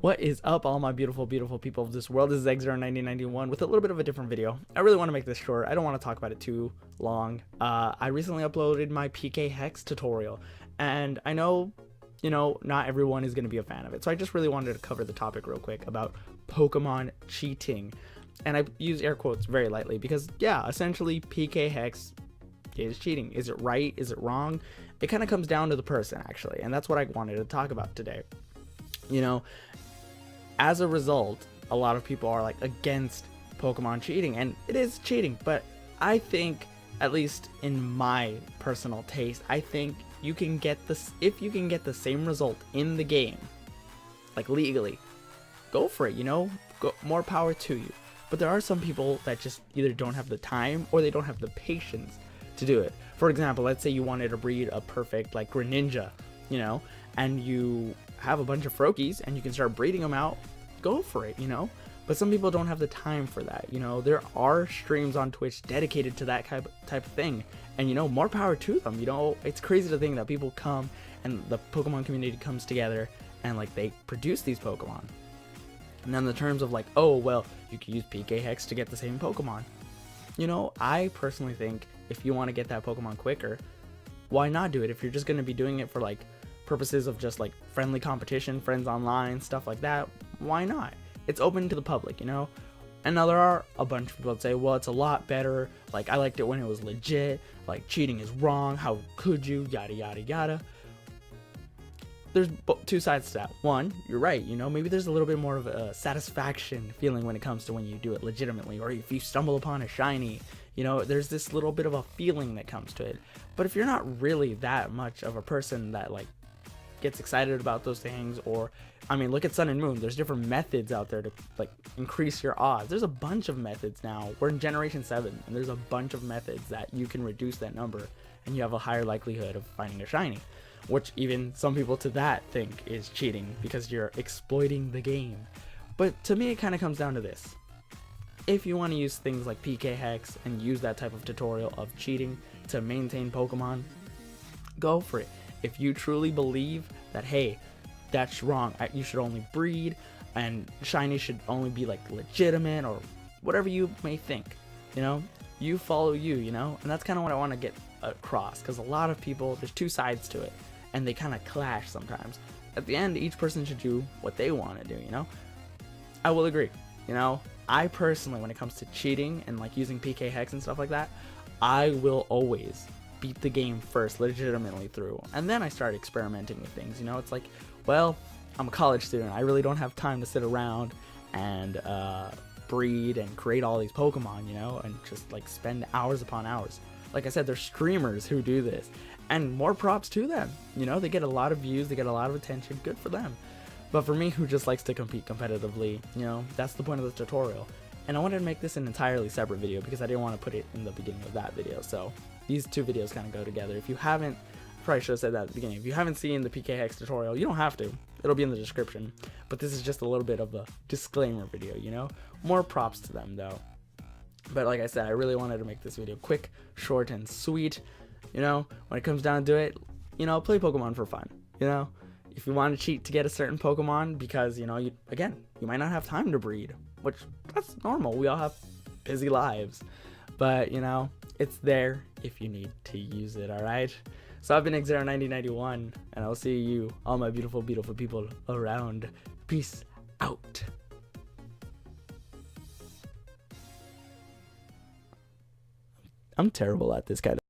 What is up, all my beautiful, beautiful people of this world? This is X09091 with a little bit of a different video. I really want to make this short. I don't want to talk about it too long. I recently uploaded my PK Hex tutorial, and I know, not everyone is going to be a fan of it. So I just really wanted to cover the topic real quick about Pokemon cheating. And I use air quotes very lightly because, yeah, essentially PK Hex is cheating. Is it right? Is it wrong? It kind of comes down to the person, actually. And that's what I wanted to talk about today. As a result, a lot of people are like against Pokemon cheating, and it is cheating, but I think, at least in my personal taste, I think you can get this, if you can get the same result in the game, like legally, go for it, more power to you. But there are some people that just either don't have the time or they don't have the patience to do it. For example, let's say you wanted to breed a perfect like Greninja, and you have a bunch of Froakies and you can start breeding them out, go for it, but some people don't have the time for that. There are streams on Twitch dedicated to that type of thing, and more power to them. It's crazy to think that people come and the Pokemon community comes together and like they produce these Pokemon, and then the terms of like, oh well, you can use PK Hex to get the same Pokemon. I personally think if you want to get that Pokemon quicker, why not do it? If you're just going to be doing it for like purposes of just like friendly competition, friends online, stuff like that, why not? It's open to the public, And now there are a bunch of people that say, well, it's a lot better, like I liked it when it was legit, like cheating is wrong, how could you, yada yada yada. There's two sides to that. One, you're right, maybe there's a little bit more of a satisfaction feeling when it comes to when you do it legitimately, or if you stumble upon a shiny, there's this little bit of a feeling that comes to it. But if you're not really that much of a person that like gets excited about those things, or look at Sun and Moon, there's different methods out there to like increase your odds. There's a bunch of methods now. We're in generation 7 and there's a bunch of methods that you can reduce that number and you have a higher likelihood of finding a shiny, which even some people to that think is cheating because you're exploiting the game. But to me, it kind of comes down to this: if you want to use things like PK Hex and use that type of tutorial of cheating to maintain Pokemon, go for it. If you truly believe that, hey, that's wrong, you should only breed and shiny should only be like legitimate, or whatever you may think, you follow you, and that's kind of what I want to get across, because a lot of people, there's two sides to it and they kind of clash sometimes. At the end, each person should do what they want to do. I will agree. I personally, when it comes to cheating and like using PK Hex and stuff like that, I will always beat the game first legitimately through, and then I start experimenting with things. It's like, well, I'm a college student, I really don't have time to sit around and breed and create all these Pokemon, and just like spend hours upon hours. Like I said, there's streamers who do this, and more props to them. They get a lot of views, they get a lot of attention, good for them. But for me, who just likes to compete competitively, that's the point of this tutorial. And I wanted to make this an entirely separate video because I didn't want to put it in the beginning of that video. So these two videos kind of go together. If you haven't, I probably should have said that at the beginning. If you haven't seen the PK Hex tutorial, you don't have to. It'll be in the description. But this is just a little bit of a disclaimer video, More props to them though. But like I said, I really wanted to make this video quick, short, and sweet. When it comes down to it, play Pokemon for fun, If you want to cheat to get a certain Pokemon because, you might not have time to breed, which that's normal. We all have busy lives. But, it's there if you need to use it, alright? So I've been X09091, and I'll see you, all my beautiful, beautiful people around. Peace out. I'm terrible at this kind of